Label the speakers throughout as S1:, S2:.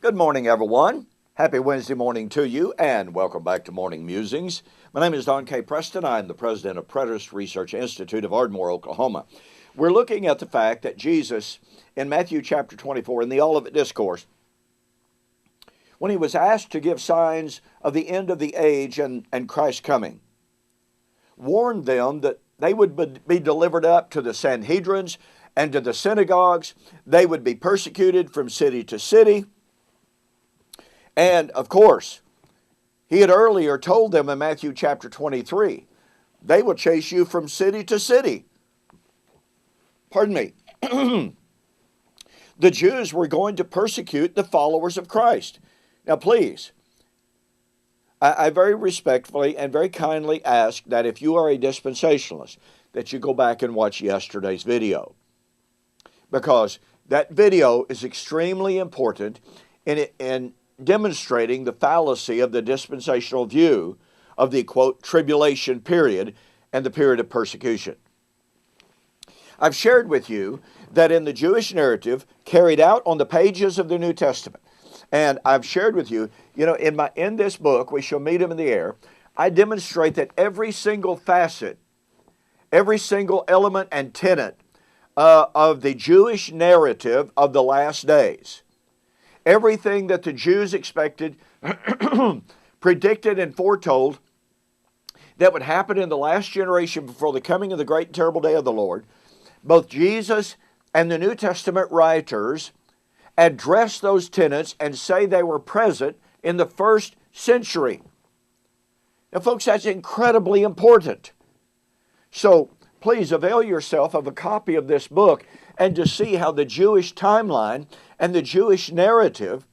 S1: Good morning, everyone. Happy Wednesday morning to you, and welcome back to Morning Musings. My name is Don K. Preston. I'm the president of Preterist Research Institute of Ardmore, Oklahoma. We're looking at the fact that Jesus, in Matthew chapter 24, in the Olivet Discourse, when he was asked to give signs of the end of the age and Christ's coming, warned them that they would be delivered up to the Sanhedrins and to the synagogues. They would be persecuted from city to city. And, of course, he had earlier told them in Matthew chapter 23, they will chase you from city to city. Pardon me. The Jews were going to persecute the followers of Christ. Now, please, I very respectfully and very kindly ask that if you are a dispensationalist, that you go back and watch yesterday's video. Because that video is extremely important in demonstrating the fallacy of the dispensational view of the, quote, tribulation period and the period of persecution. I've shared with you that in the Jewish narrative carried out on the pages of the New Testament, and I've shared with you, in this book, We Shall Meet Him in the Air, I demonstrate that every single facet, every single element and tenet of the Jewish narrative of the last days, everything that the Jews expected, predicted, and foretold that would happen in the last generation before the coming of the great and terrible day of the Lord, both Jesus and the New Testament writers address those tenets and say they were present in the first century. Now, folks, that's incredibly important. So please avail yourself of a copy of this book and to see how the Jewish timeline and the Jewish narrative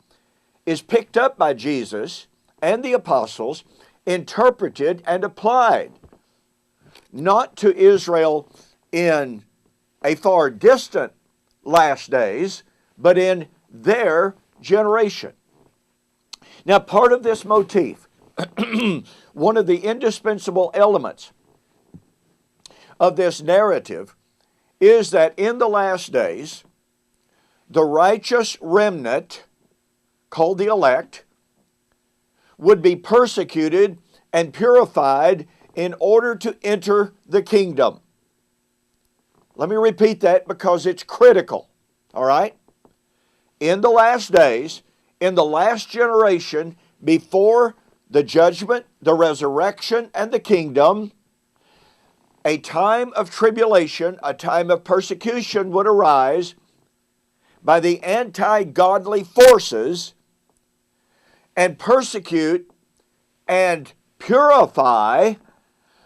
S1: is picked up by Jesus and the apostles, interpreted and applied, not to Israel in a far distant last days, but in their generation. Now, part of this motif, one of the indispensable elements of this narrative, is that in the last days, the righteous remnant, called the elect, would be persecuted and purified in order to enter the kingdom. Let me repeat that because it's critical, all right? In the last days, in the last generation, before the judgment, the resurrection, and the kingdom, a time of tribulation, a time of persecution would arise by the anti-godly forces and persecute and purify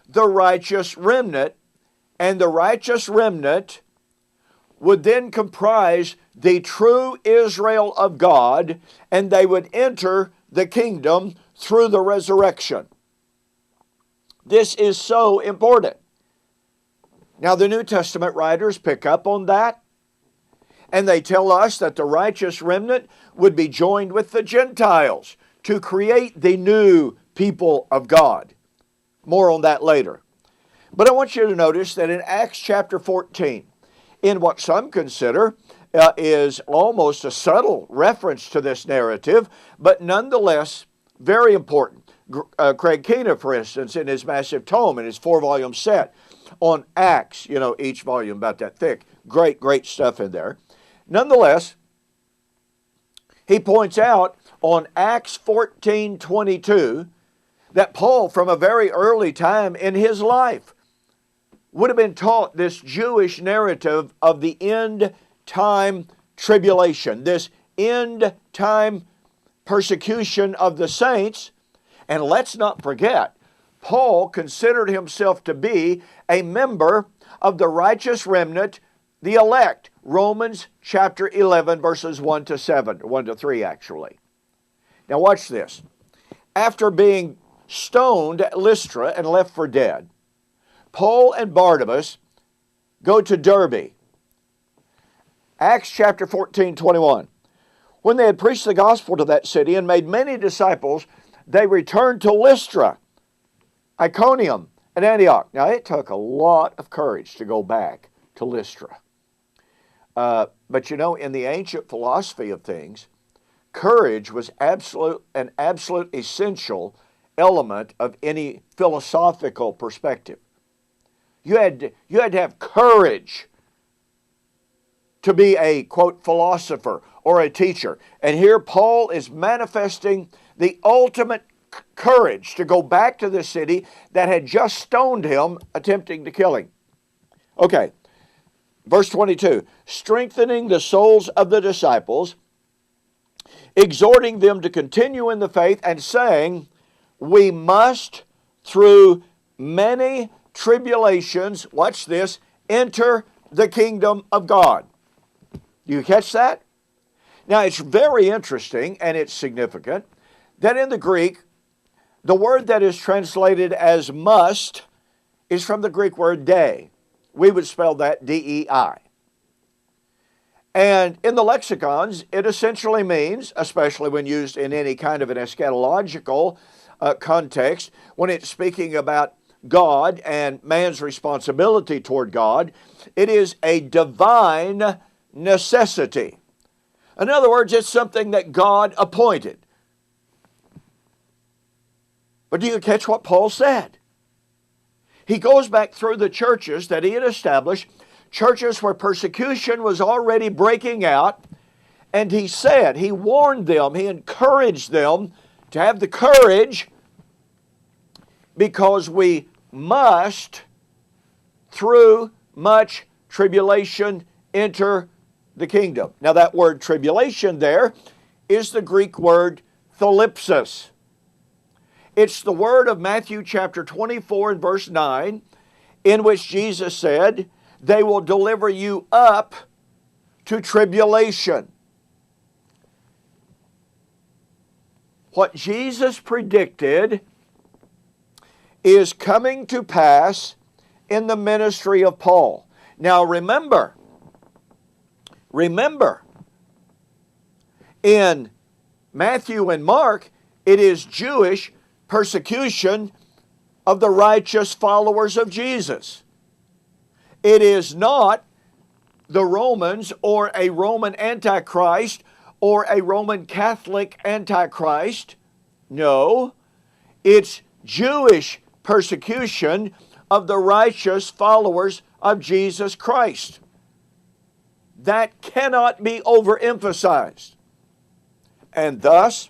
S1: the righteous remnant, and the righteous remnant would then comprise the true Israel of God, and they would enter the kingdom through the resurrection. This is so important. Now, the New Testament writers pick up on that, and they tell us that the righteous remnant would be joined with the Gentiles to create the new people of God. More on that later. But I want you to notice that in Acts chapter 14, in what some consider is almost a subtle reference to this narrative, but nonetheless very important. Craig Keener, for instance, in his massive tome, in his 4-volume set on Acts, each volume about that thick, great stuff in there. Nonetheless, he points out on Acts 14:22 that Paul, from a very early time in his life, would have been taught this Jewish narrative of the end time tribulation, this end time persecution of the saints. And let's not forget, Paul considered himself to be a member of the righteous remnant, the elect. Romans chapter 11, verses 1 to 7, 1 to 3 actually. Now watch this. After being stoned at Lystra and left for dead, Paul and Barnabas go to Derbe. Acts chapter 14:21. When they had preached the gospel to that city and made many disciples, they returned to Lystra, Iconium, and Antioch. Now, it took a lot of courage to go back to Lystra. But in the ancient philosophy of things, courage was an absolute essential element of any philosophical perspective. You had to have courage to be a, quote, philosopher or a teacher. And here Paul is manifesting the ultimate courage to go back to the city that had just stoned him, attempting to kill him. Okay, verse 22, strengthening the souls of the disciples, exhorting them to continue in the faith, and saying, we must, through many tribulations, watch this, enter the kingdom of God. Do you catch that? Now, it's very interesting and it's significant that in the Greek, the word that is translated as must is from the Greek word dei. We would spell that D-E-I. And in the lexicons, it essentially means, especially when used in any kind of an eschatological context, when it's speaking about God and man's responsibility toward God, it is a divine necessity. In other words, it's something that God appointed. But do you catch what Paul said? He goes back through the churches that he had established, churches where persecution was already breaking out, and he said, he warned them, he encouraged them to have the courage, because we must, through much tribulation, enter the kingdom. Now that word tribulation there is the Greek word thalipsis. It's the word of Matthew chapter 24 and verse 9, in which Jesus said, they will deliver you up to tribulation. What Jesus predicted is coming to pass in the ministry of Paul. Now remember, in Matthew and Mark, it is Jewish persecution of the righteous followers of Jesus. It is not the Romans or a Roman Antichrist or a Roman Catholic Antichrist. No, it's Jewish persecution of the righteous followers of Jesus Christ. That cannot be overemphasized. And thus,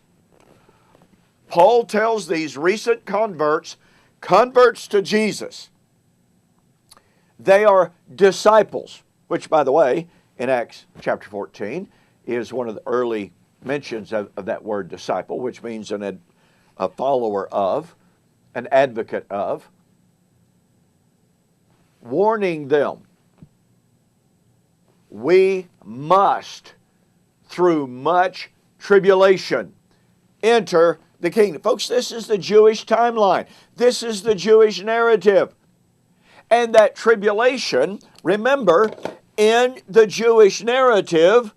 S1: Paul tells these recent converts to Jesus, they are disciples, which, by the way, in Acts chapter 14, is one of the early mentions of that word disciple, which means a follower of, an advocate of, warning them, we must, through much tribulation, enter the kingdom. Folks, this is the Jewish timeline. This is the Jewish narrative. And that tribulation, remember, in the Jewish narrative,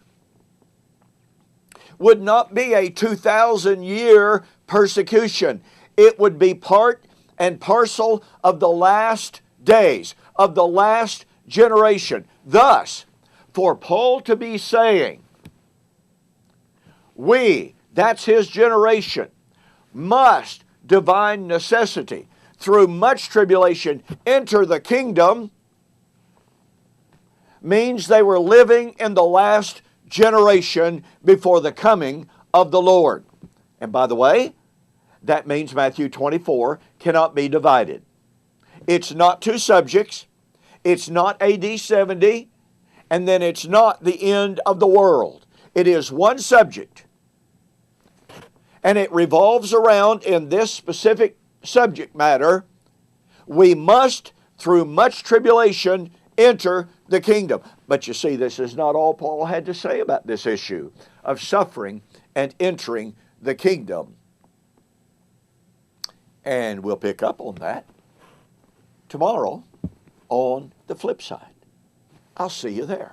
S1: would not be a 2,000-year persecution. It would be part and parcel of the last days, of the last generation. Thus, for Paul to be saying, we, that's his generation, must, divine necessity, through much tribulation, enter the kingdom, means they were living in the last generation before the coming of the Lord. And by the way, that means Matthew 24 cannot be divided. It's not two subjects, it's not AD 70, and then it's not the end of the world. It is one subject. And it revolves around, in this specific subject matter, we must, through much tribulation, enter the kingdom. But you see, this is not all Paul had to say about this issue of suffering and entering the kingdom. And we'll pick up on that tomorrow on the flip side. I'll see you there.